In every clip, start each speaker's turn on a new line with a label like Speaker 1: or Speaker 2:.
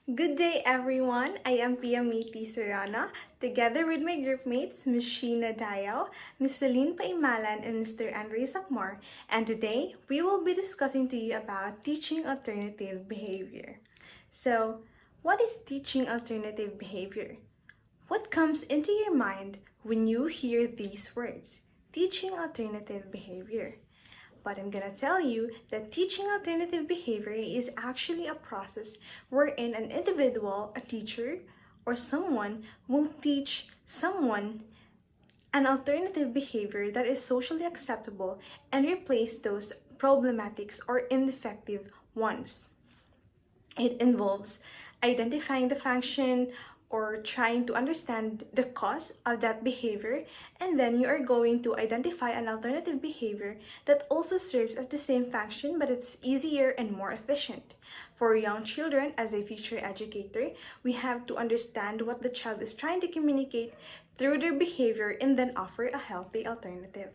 Speaker 1: Good day, everyone. I am Piamiti Serrana, together with my groupmates, Ms. Sheena Dayao, Ms. Celine Paimalan, and Mr. Andre Sakmar. And today, we will be discussing to you about teaching alternative behavior. So, what is teaching alternative behavior? What comes into your mind when you hear these words? Teaching alternative behavior. But I'm gonna tell you that teaching alternative behavior is actually a process wherein an individual, a teacher, or someone will teach someone an alternative behavior that is socially acceptable and replace those problematics or ineffective ones. It involves identifying the function or trying to understand the cause of that behavior, and then you are going to identify an alternative behavior that also serves as the same function but it's easier and more efficient. For young children, as a future educator, we have to understand what the child is trying to communicate through their behavior and then offer a healthy alternative.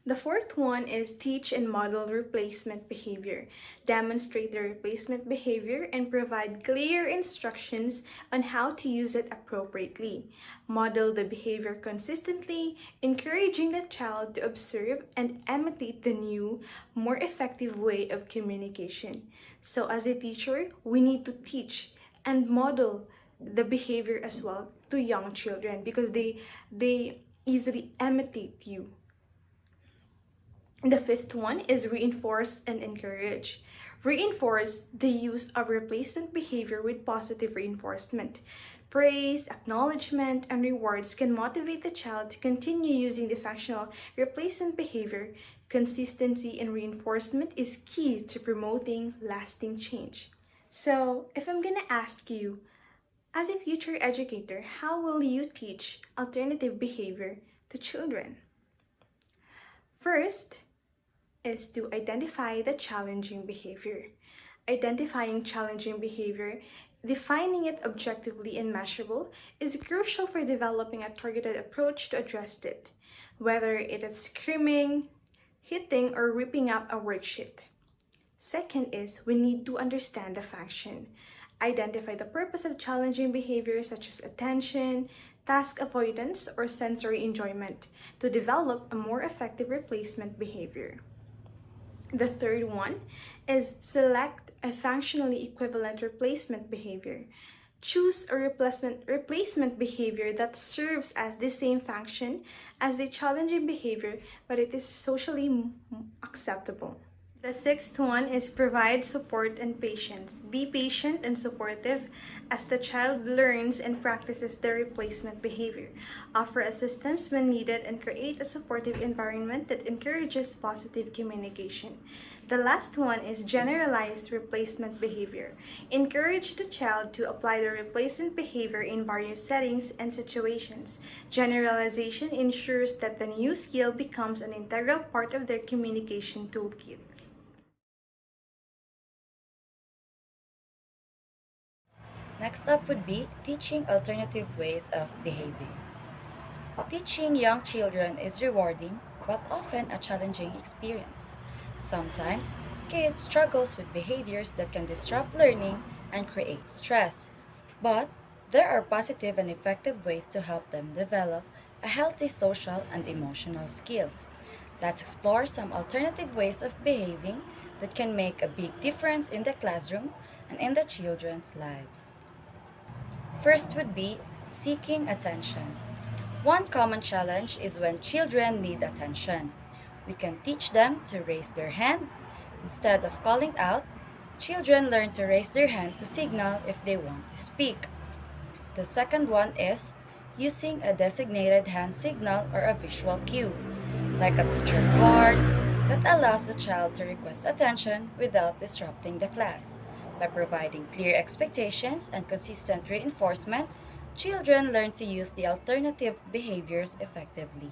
Speaker 1: The fourth one is teach and model replacement behavior. Demonstrate the replacement behavior and provide clear instructions on how to use it appropriately. Model the behavior consistently, encouraging the child to observe and imitate the new, more effective way of communication. So as a teacher, we need to teach and model the behavior as well to young children because they easily imitate you. The fifth one is reinforce and encourage. Reinforce the use of replacement behavior with positive reinforcement. Praise, acknowledgement, and rewards can motivate the child to continue using the functional replacement behavior. Consistency and reinforcement is key to promoting lasting change. So, if I'm gonna ask you, as a future educator, how will you teach alternative behavior to children? First, is to identify the challenging behavior. Identifying challenging behavior, defining it objectively and measurable, is crucial for developing a targeted approach to address it, whether it is screaming, hitting, or ripping up a worksheet. Second is we need to understand the function. Identify the purpose of challenging behavior such as attention, task avoidance, or sensory enjoyment to develop a more effective replacement behavior. The third one is select a functionally equivalent replacement behavior. Choose a replacement behavior that serves as the same function as the challenging behavior, but it is socially acceptable. The sixth one is provide support and patience. Be patient and supportive as the child learns and practices their replacement behavior. Offer assistance when needed and create a supportive environment that encourages positive communication. The last one is generalized replacement behavior. Encourage the child to apply the replacement behavior in various settings and situations. Generalization ensures that the new skill becomes an integral part of their communication toolkit.
Speaker 2: Next up would be teaching alternative ways of behaving. Teaching young children is rewarding but often a challenging experience. Sometimes, kids struggles with behaviors that can disrupt learning and create stress. But there are positive and effective ways to help them develop a healthy social and emotional skills. Let's explore some alternative ways of behaving that can make a big difference in the classroom and in the children's lives. First would be seeking attention. One common challenge is when children need attention. We can teach them to raise their hand. Instead of calling out, children learn to raise their hand to signal if they want to speak. The second one is using a designated hand signal or a visual cue, like a picture card that allows the child to request attention without disrupting the class. By providing clear expectations and consistent reinforcement, children learn to use the alternative behaviors effectively.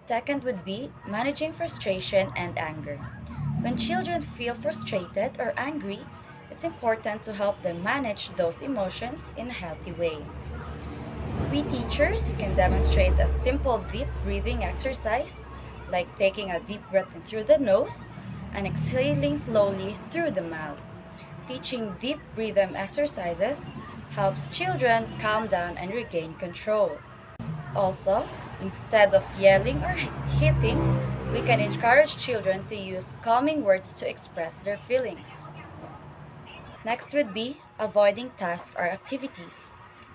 Speaker 2: Second would be managing frustration and anger. When children feel frustrated or angry, it's important to help them manage those emotions in a healthy way. We teachers can demonstrate a simple deep breathing exercise, like taking a deep breath in through the nose and exhaling slowly through the mouth. Teaching deep rhythm exercises helps children calm down and regain control. Also, instead of yelling or hitting, we can encourage children to use calming words to express their feelings. Next would be avoiding tasks or activities.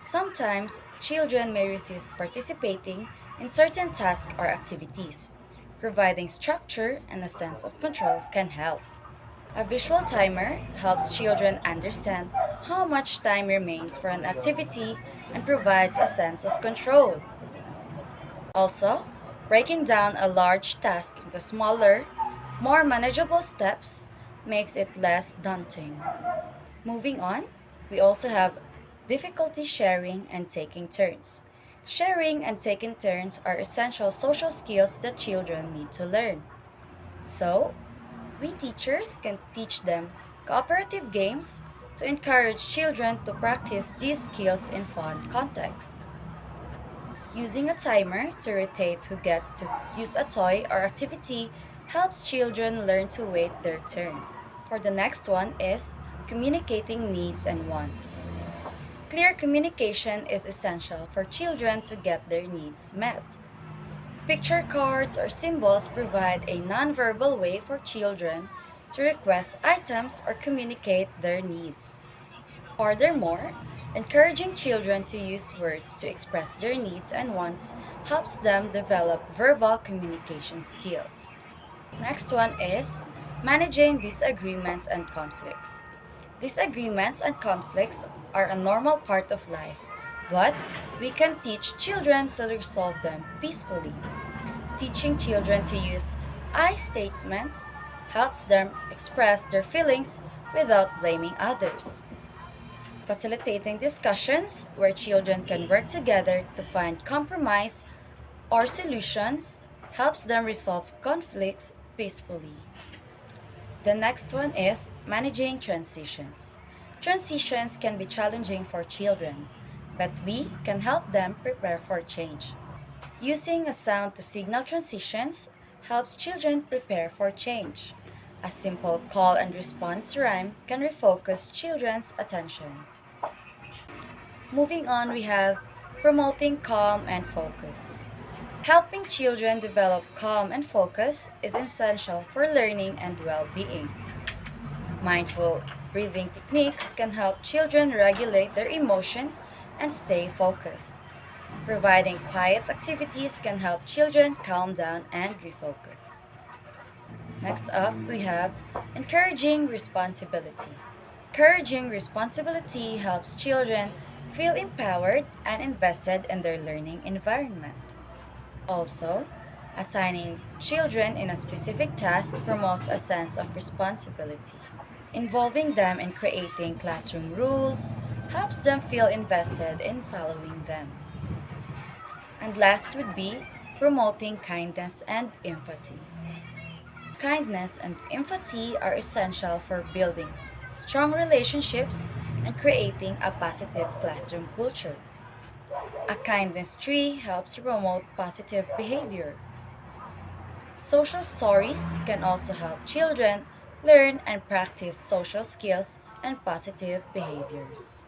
Speaker 2: Sometimes children may resist participating in certain tasks or activities. Providing structure and a sense of control can help. A visual timer helps children understand how much time remains for an activity and provides a sense of control. Also, breaking down a large task into smaller, more manageable steps makes it less daunting. Moving on, we also have difficulty sharing and taking turns. Sharing and taking turns are essential social skills that children need to learn. So, we teachers can teach them cooperative games to encourage children to practice these skills in fun context. Using a timer to rotate who gets to use a toy or activity helps children learn to wait their turn. For the next one is communicating needs and wants. Clear communication is essential for children to get their needs met. Picture cards or symbols provide a nonverbal way for children to request items or communicate their needs. Furthermore, encouraging children to use words to express their needs and wants helps them develop verbal communication skills. Next one is managing disagreements and conflicts. Disagreements and conflicts are a normal part of life, but we can teach children to resolve them peacefully. Teaching children to use I statements helps them express their feelings without blaming others. Facilitating discussions where children can work together to find compromise or solutions helps them resolve conflicts peacefully. The next one is managing transitions. Transitions can be challenging for children, but we can help them prepare for change. Using a sound to signal transitions helps children prepare for change. A simple call and response rhyme can refocus children's attention. Moving on, we have promoting calm and focus. Helping children develop calm and focus is essential for learning and well-being. Mindful breathing techniques can help children regulate their emotions and stay focused. Providing quiet activities can help children calm down and refocus. Next up, we have encouraging responsibility. Encouraging responsibility helps children feel empowered and invested in their learning environment. Also, assigning children in a specific task promotes a sense of responsibility. Involving them in creating classroom rules helps them feel invested in following them. And last would be promoting kindness and empathy. Kindness and empathy are essential for building strong relationships and creating a positive classroom culture. A kindness tree helps promote positive behavior. Social stories can also help children learn and practice social skills and positive behaviors.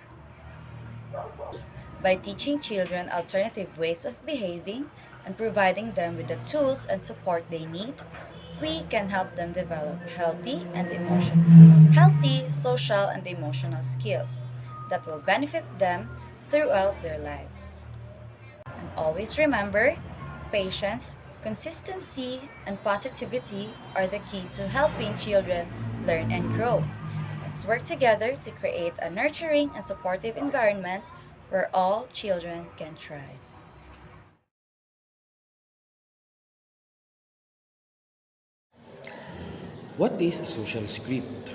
Speaker 2: By teaching children alternative ways of behaving and providing them with the tools and support they need, we can help them develop healthy social and emotional skills that will benefit them throughout their lives. And always remember, patience, consistency, and positivity are the key to helping children learn and grow. Let's work together to create a nurturing and supportive environment where all children can thrive.
Speaker 3: What is a social script?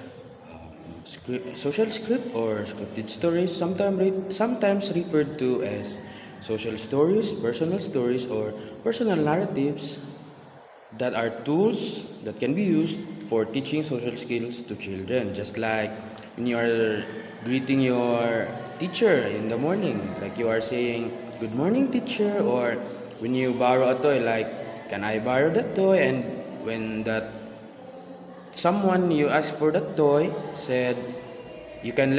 Speaker 3: Social script or scripted stories, sometimes referred to as social stories, or personal narratives, that are tools that can be used for teaching social skills to children. Just like when you are greeting your teacher in the morning, like you are saying, "Good morning, teacher," or when you borrow a toy, like, "Can I borrow that toy?" And when that someone you asked for that toy said, you can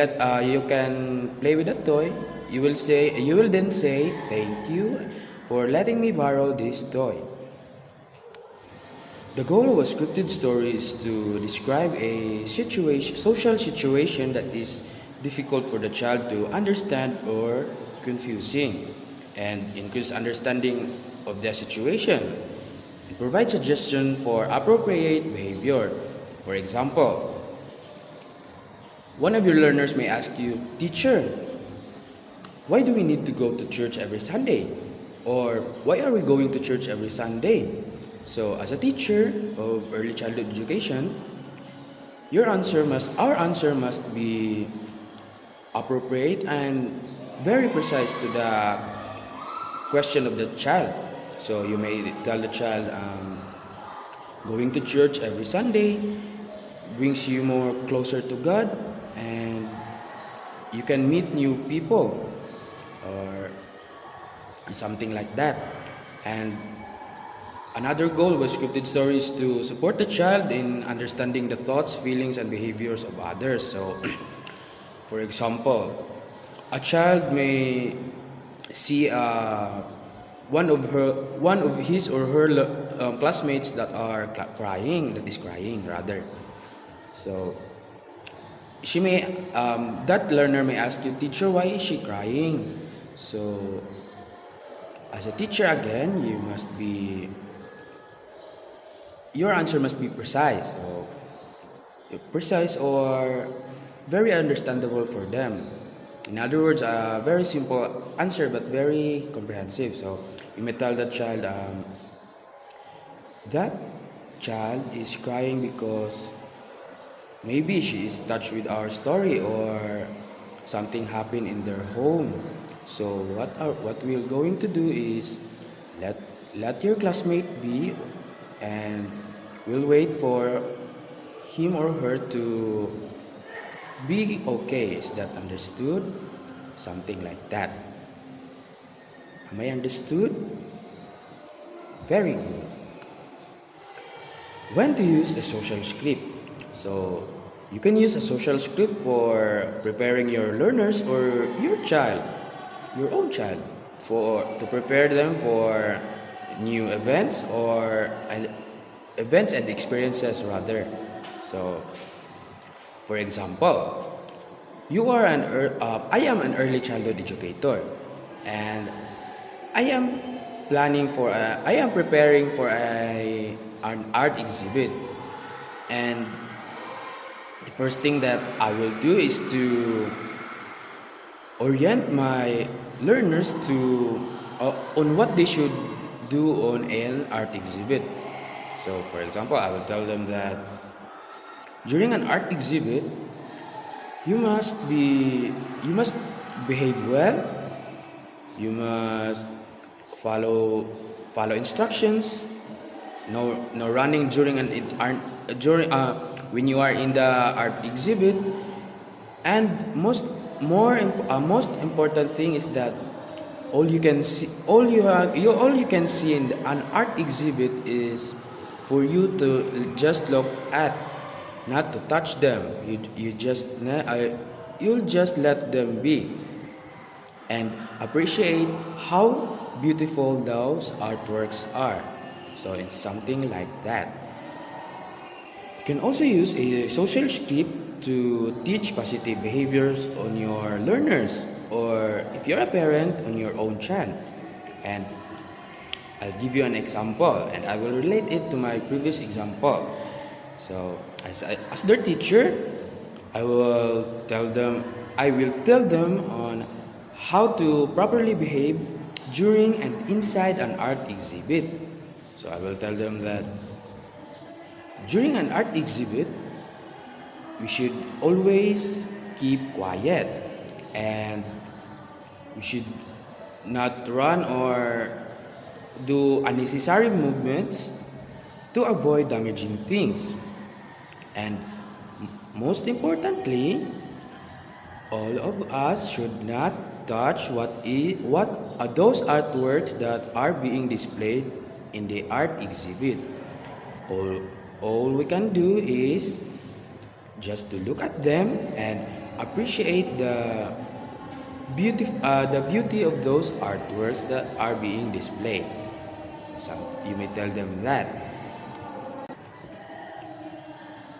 Speaker 3: play with a toy. You will then say thank you for letting me borrow this toy. The goal of a scripted story is to describe a social situation that is difficult for the child to understand or confusing, and increase understanding of the situation and provide suggestion for appropriate behavior. For example, one of your learners may ask you, "Teacher, why do we need to go to church every Sunday?" Or why are we going to church every Sunday? So, as a teacher of early childhood education, our answer must be appropriate and very precise to the question of the child. So, you may tell the child, going to church every Sunday brings you more closer to God, and you can meet new people, or something like that. And another goal with scripted stories is to support the child in understanding the thoughts, feelings, and behaviors of others. So, for example, a child may see one of his or her classmates that is crying rather. So, that learner may ask you, "Teacher, why is she crying?" So, as a teacher again, your answer must be precise. So, precise or very understandable for them. In other words, a very simple answer but very comprehensive. So, you may tell that child, that child is crying because maybe she is touched with our story, or something happened in their home. So what we're going to do is let your classmate be, and we'll wait for him or her to be okay. Is that understood? Something like that. Am I understood? Very good. When to use a social script? So, you can use a social script for preparing your learners or your own child, to prepare them for new events or events and experiences rather. So, for example, I am an early childhood educator, and I am preparing for an art exhibit, and the first thing that I will do is to orient my learners on what they should do on an art exhibit. So, for example, I will tell them that during an art exhibit, you must behave well. You must follow instructions. No running when you are in the art exhibit. And most important thing is that all you can see in an art exhibit is for you to just look at, not to touch them. You'll just let them be and appreciate how beautiful those artworks are. So it's something like that. You can also use a social script to teach positive behaviors on your learners, or if you're a parent, on your own child. And I'll give you an example, and I will relate it to my previous example. So, as their teacher, I will tell them on how to properly behave during and inside an art exhibit. So I will tell them that during an art exhibit, we should always keep quiet, and we should not run or do unnecessary movements to avoid damaging things. And most importantly, all of us should not touch what are those artworks that are being displayed in the art exhibit. All we can do is just to look at them and appreciate the beauty of those artworks that are being displayed. Some, you may tell them that.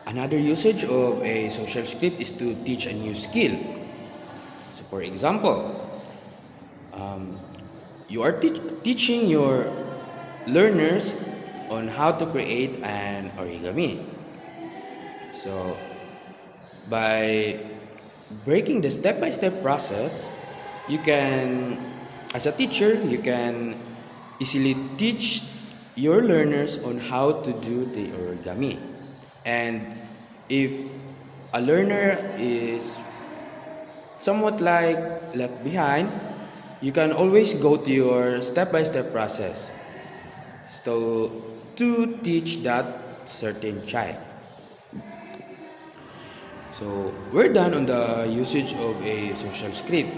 Speaker 3: Another usage of a social script is to teach a new skill. So, for example, um, you are teaching your learners on how to create an origami. So, by breaking the step-by-step process, you can, as a teacher, you can easily teach your learners on how to do the origami. And if a learner is somewhat like left behind, you can always go to your step-by-step process to teach that certain child. So we're done on the usage of a social script.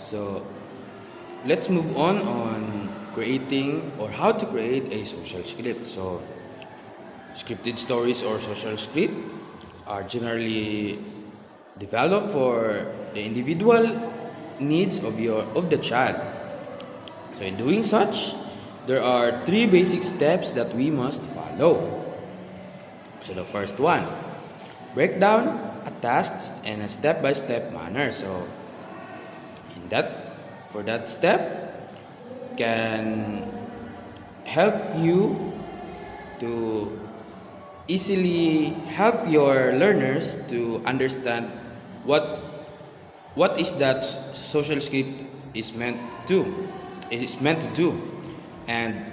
Speaker 3: So let's move on creating or how to create a social script. So scripted stories or social script are generally developed for the individual needs of the child. So in doing such, there are three basic steps that we must follow. So the first one, break down a task in a step-by-step manner. So for that step can help you to easily help your learners to understand what is that social script is meant to do. And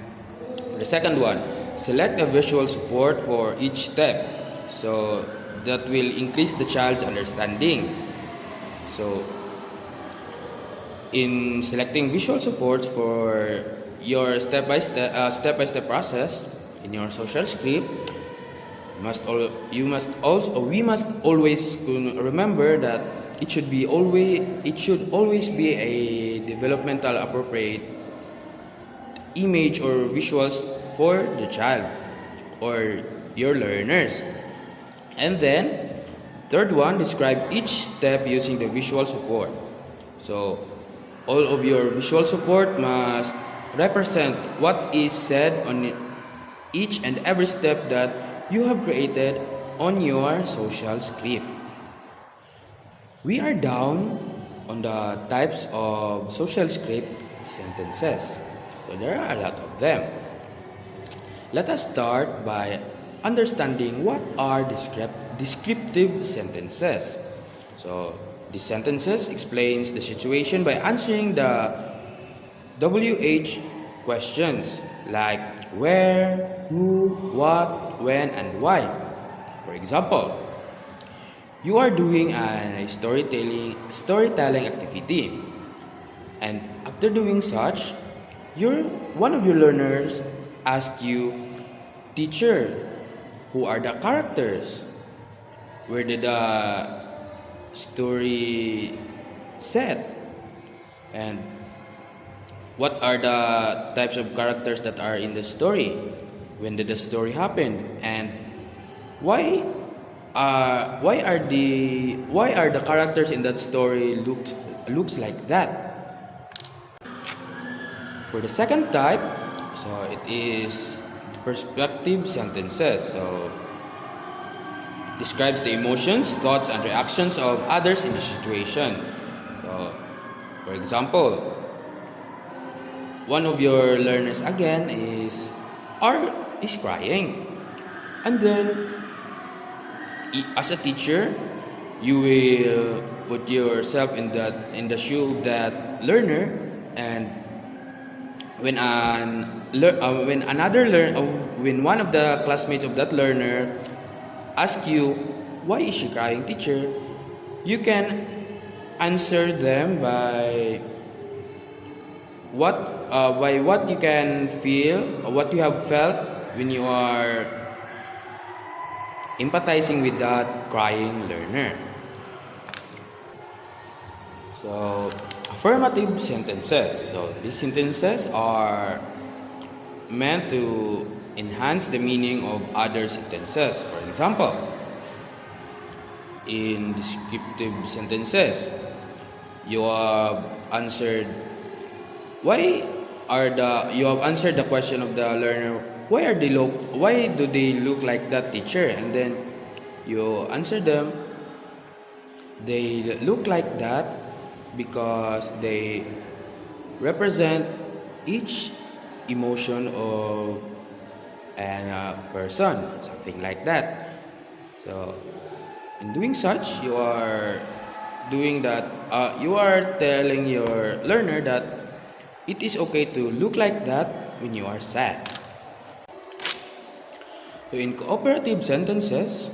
Speaker 3: the second one, select a visual support for each step, so that will increase the child's understanding. So in selecting visual supports for your step-by-step process in your social script, we must always remember that it should always be a developmental appropriate image or visuals for the child or your learners. And then third one, describe each step using the visual support. So all of your visual support must represent what is said on each and every step that you have created on your social script. We are down on the types of social script sentences. So there are a lot of them. Let us start by understanding what are descriptive sentences. So these sentences explains the situation by answering the WH questions like where, who, what, when, and why. For example, you are doing a storytelling activity, and after doing such, one of your learners asks you, teacher, who are the characters? Where did the story set? And what are the types of characters that are in the story? When did the story happen? And why are the characters in that story looks like that? For the second type, so it is perspective sentences. So describes the emotions, thoughts, and reactions of others in the situation. So, for example, one of your learners again is crying, and then as a teacher, you will put yourself in the shoe of that learner, and when when one of the classmates of that learner ask you, why is she crying, teacher? You can answer them by what you can feel or what you have felt when you are empathizing with that crying learner. So affirmative sentences. So these sentences are meant to enhance the meaning of other sentences. For example, in descriptive sentences. You have answered why you have answered the question of the learner, why do they look like that, teacher? And then you answer them, they look like that because they represent each emotion of a person, something like that. So in doing such, you are telling your learner that it is okay to look like that when you are sad. So in cooperative sentences,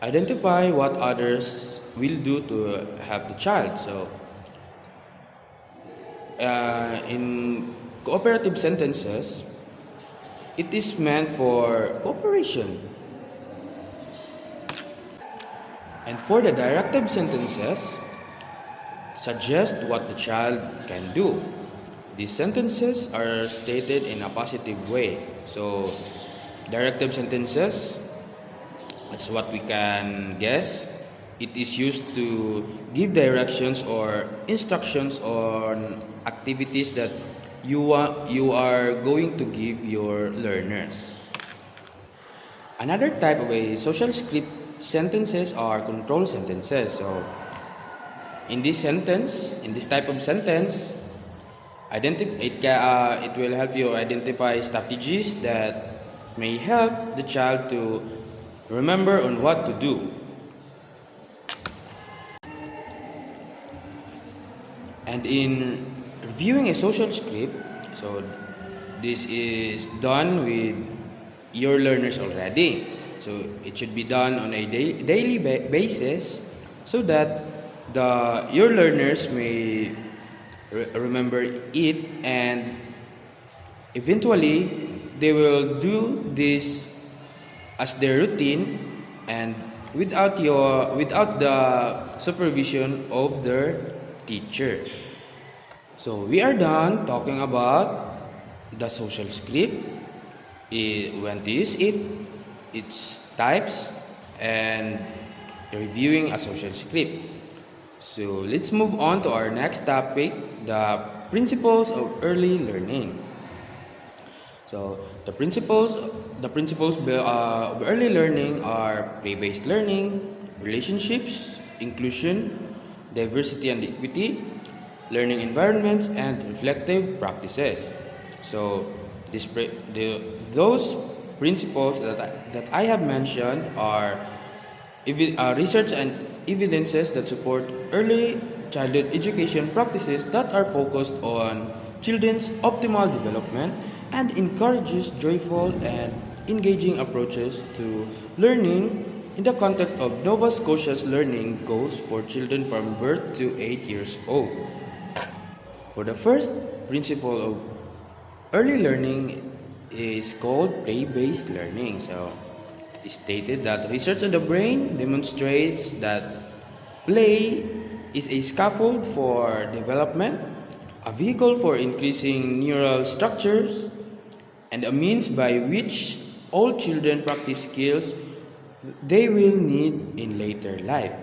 Speaker 3: identify what others will do to help the child. So in cooperative sentences, it is meant for cooperation. And for the directive sentences, suggest what the child can do. These sentences are stated in a positive way. So, directive sentences, as what we can guess, it is used to give directions or instructions on activities that you are going to give your learners. Another type of a social script sentences are control sentences. So, in this type of sentence, it will help you identify strategies that may help the child to remember on what to do. And in reviewing a social script, so this is done with your learners already. So it should be done on a daily basis so that your learners may remember it, and eventually they will do this as their routine and without the supervision of their teacher. So we are done talking about the social script, when to use it, its types, and reviewing a social script. So let's move on to our next topic, the principles of early learning. So the principles of early learning are play-based learning, relationships, inclusion, diversity and equity, learning environments, and reflective practices. So those principles that I have mentioned are research and evidences that support early childhood education practices that are focused on children's optimal development and encourages joyful and engaging approaches to learning in the context of Nova Scotia's learning goals for children from birth to 8 years old. For the first principle of early learning is called play-based learning. So it is stated that research on the brain demonstrates that play is a scaffold for development, a vehicle for increasing neural structures, and a means by which all children practice skills they will need in later life.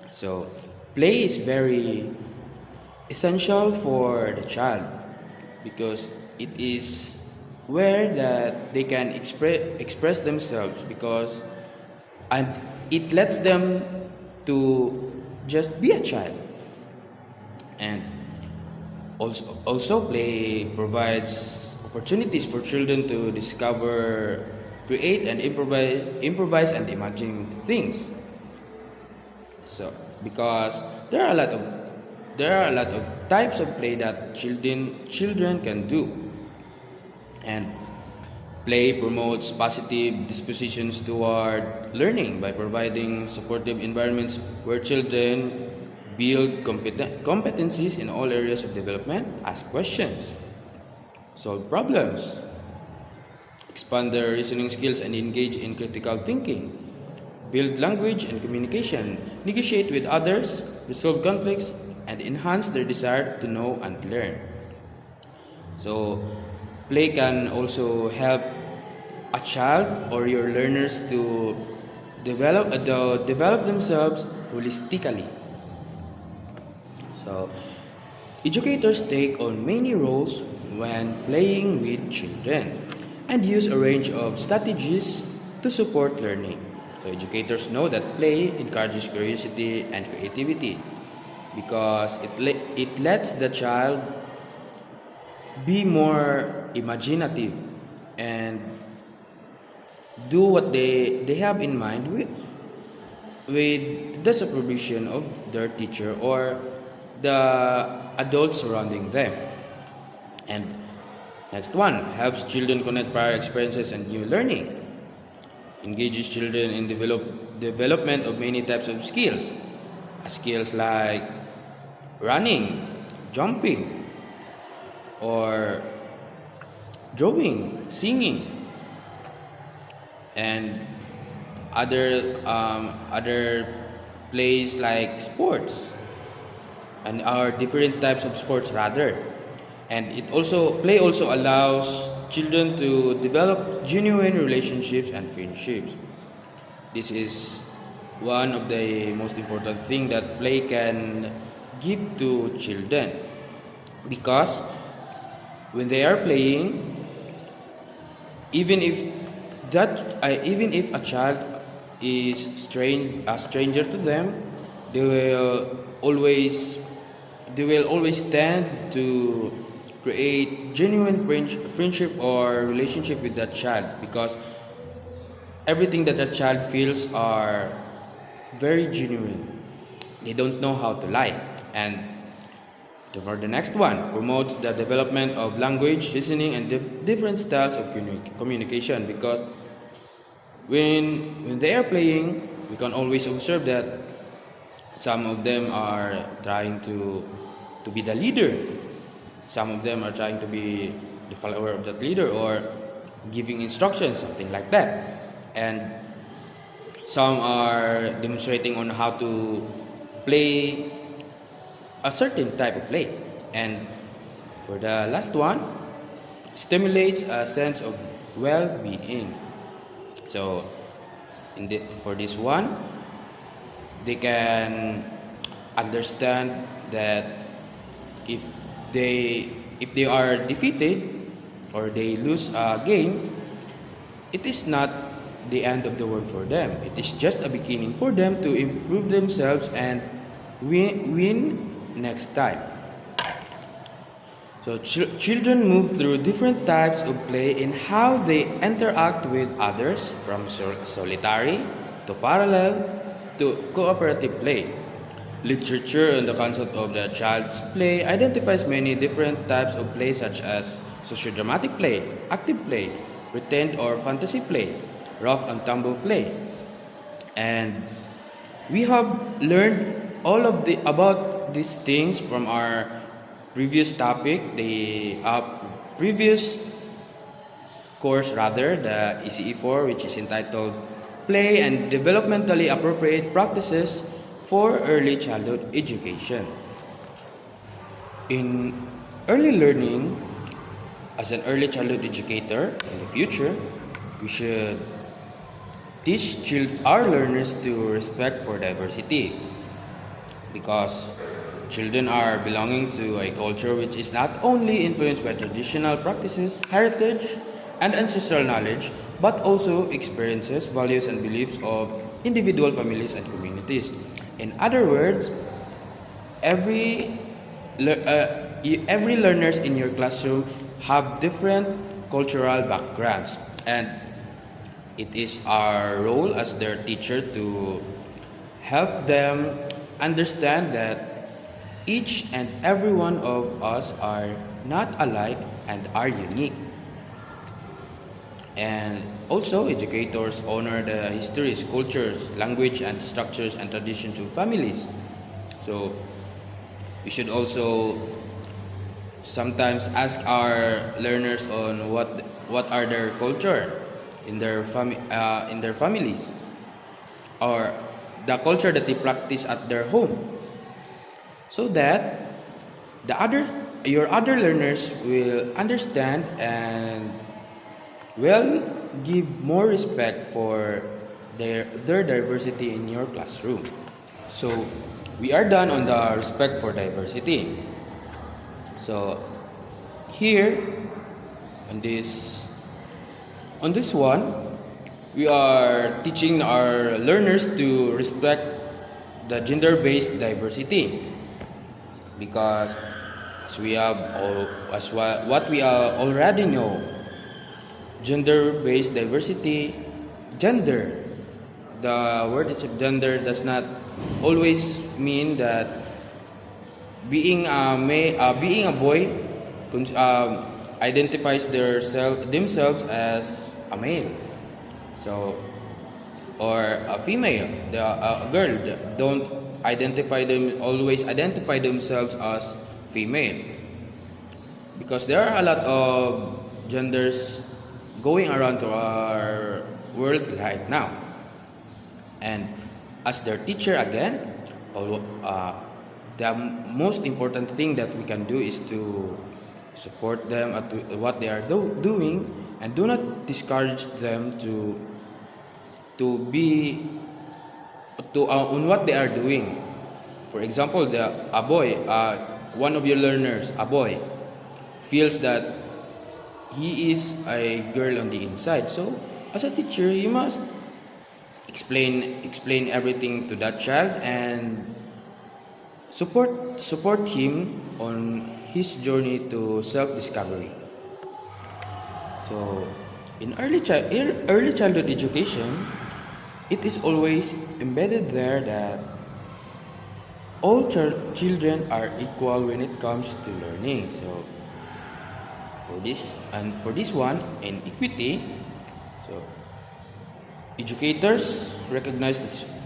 Speaker 3: So, play is very essential for the child because it is where that they can express themselves, because and it lets them to just be a child. And also play provides opportunities for children to discover, create, and improvise and imagine things. So because there are a lot of types of play that children can do, and play promotes positive dispositions toward learning by providing supportive environments where children build competencies in all areas of development, ask questions, solve problems, expand their reasoning skills and engage in critical thinking, build language and communication, negotiate with others, resolve conflicts, and enhance their desire to know and learn. So, play can also help a child or your learners to develop themselves holistically. So, educators take on many roles when playing with children and use a range of strategies to support learning. So, educators know that play encourages curiosity and creativity because it lets the child be more imaginative and do what they have in mind with the supervision of their teacher or the adults surrounding them. And next one, helps children connect prior experiences and new learning. Engages children in development of many types of skills. Skills like running, jumping, or drawing, singing, and other plays like sports and our different types of sports rather. And play also allows children to develop genuine relationships and friendships. This is one of the most important thing that play can give to children because when they are playing, even if even if a child is a stranger to them, they will always tend to create genuine friendship or relationship with that child because everything that child feels are very genuine. They don't know how to lie. And for the next one, promotes the development of language, listening, and different styles of communication because when they are playing, we can always observe that some of them are trying to be the leader. Some of them are trying to be the follower of that leader or giving instructions, something like that. And some are demonstrating on how to play a certain type of play. And for the last one, stimulates a sense of well-being. So for this one, they can understand that if they are defeated or they lose a game, it is not the end of the world for them. It is just a beginning for them to improve themselves and win next time. So children move through different types of play in how they interact with others, from solitary to parallel to cooperative play. Literature on the concept of the child's play identifies many different types of play such as sociodramatic play, active play, pretend or fantasy play, rough and tumble play. And we have learned all of the about these things from our previous topic, the previous course rather, the ECE 4, which is entitled Play and Developmentally Appropriate Practices for Early Childhood Education. In early learning, as an early childhood educator in the future, we should teach our learners to respect for diversity because children are belonging to a culture which is not only influenced by traditional practices, heritage, and ancestral knowledge, but also experiences, values, and beliefs of individual families and communities. In other words, every learners in your classroom have different cultural backgrounds, and it is our role as their teacher to help them understand that each and every one of us are not alike and are unique. And also, educators honor the histories, cultures, language, and structures and traditions of families. So, we should also sometimes ask our learners on what are their culture in their families, or the culture that they practice at their home, so that your other learners will understand and will give more respect for their diversity in your classroom. So we are done on the respect for diversity. So here on this one, we are teaching our learners to respect the gender-based diversity because what we already know, gender-based diversity, gender. The word itself, gender, does not always mean that being a boy identifies themselves as a male. So, or a female, a girl don't always identify themselves as female, because there are a lot of genders going around to our world right now. And as their teacher again, the most important thing that we can do is to support them at what they are doing, and do not discourage them be on what they are doing. For example, a boy, one of your learners, a boy, feels that he is a girl on the inside. So, as a teacher, you must explain everything to that child and support him on his journey to self-discovery. So, in early childhood education, it is always embedded there that all children are equal when it comes to learning. So, for this one, in equity, so educators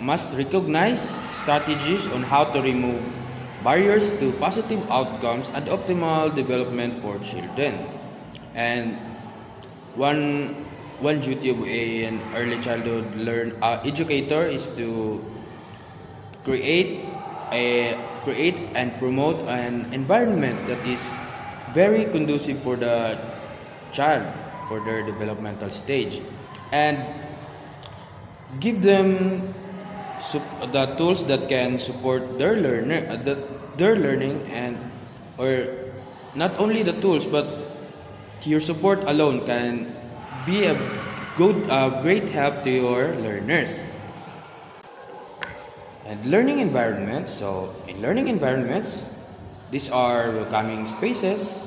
Speaker 3: must recognize strategies on how to remove barriers to positive outcomes and optimal development for children. And one duty of an early childhood educator is to create and promote an environment that is very conducive for the child for their developmental stage, and give them the tools that can support their learning, and or not only the tools, but your support alone can be a great help to your learners. And learning environments. So in learning environments, these are welcoming spaces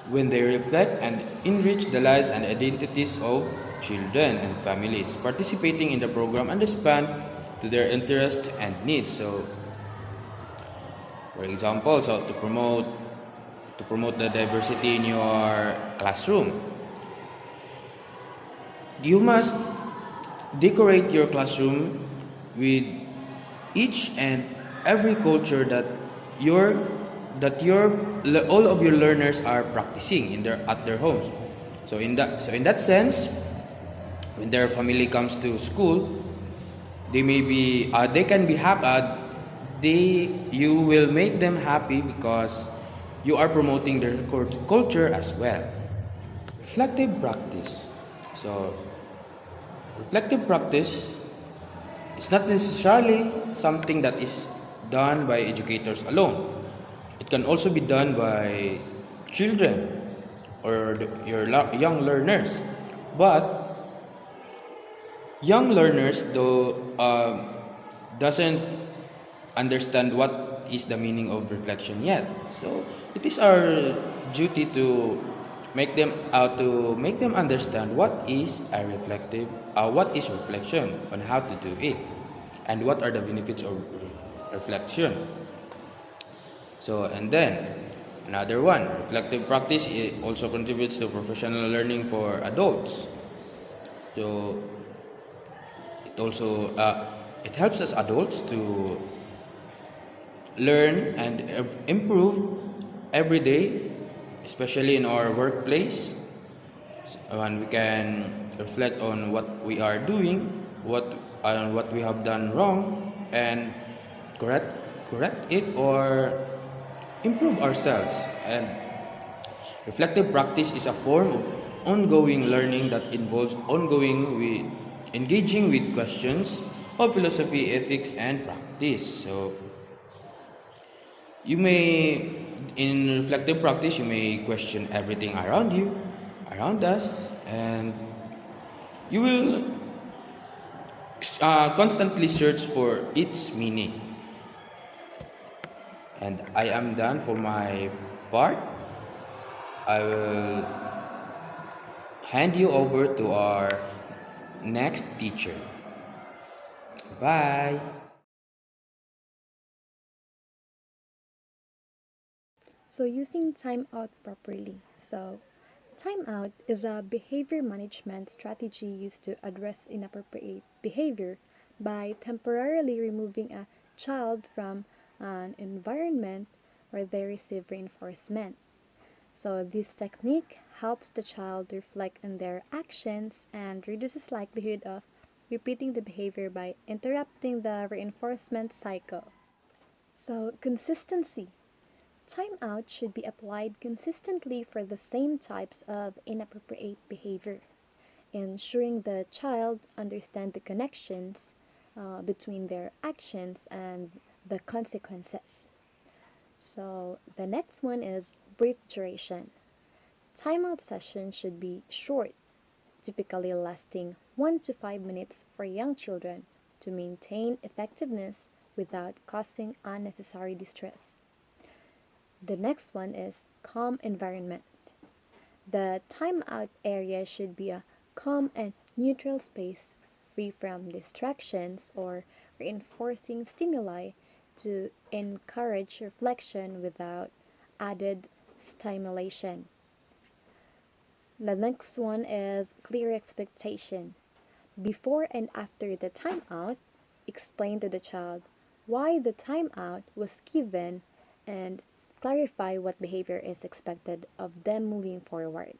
Speaker 3: when they reflect and enrich the lives and identities of children and families participating in the program and respond to their interests and needs. So, for example, to promote the diversity in your classroom, you must decorate your classroom with each and every culture that all of your learners are practicing at their homes. So in that sense, when their family comes to school, they can be happy. You will make them happy because you are promoting their culture as well. Reflective practice. So reflective practice is not necessarily something that is done by educators alone. It can also be done by children or your young learners. But young learners doesn't understand what is the meaning of reflection yet. So it is our duty to make them understand what is reflection, on how to do it, and what are the benefits of reflection. So, and then another one, reflective practice, it also contributes to professional learning for adults. So it helps us adults to learn and improve every day, especially in our workplace, and we can reflect on what we are doing, what we have done wrong, and correct it or improve ourselves. And reflective practice is a form of ongoing learning that involves ongoing with engaging with questions of philosophy, ethics, and practice. So you may, in reflective practice, you may question everything around you, around us, and you will constantly search for its meaning. And I am done for my part. I will hand you over to our next teacher. Bye.
Speaker 4: So using timeout properly. So timeout is a behavior management strategy used to address inappropriate behavior by temporarily removing a child from an environment where they receive reinforcement. So this technique helps the child reflect on their actions and reduces likelihood of repeating the behavior by interrupting the reinforcement cycle. So consistency. Timeout should be applied consistently for the same types of inappropriate behavior, ensuring the child understands the connections between their actions and the consequences. So the next one is brief duration. Timeout sessions should be short, typically lasting 1 to 5 minutes for young children to maintain effectiveness without causing unnecessary distress. The next one is calm environment. The timeout area should be a calm and neutral space free from distractions or reinforcing stimuli to encourage reflection without added stimulation. The next one is clear expectation. Before and after the timeout, explain to the child why the timeout was given and clarify what behavior is expected of them moving forward.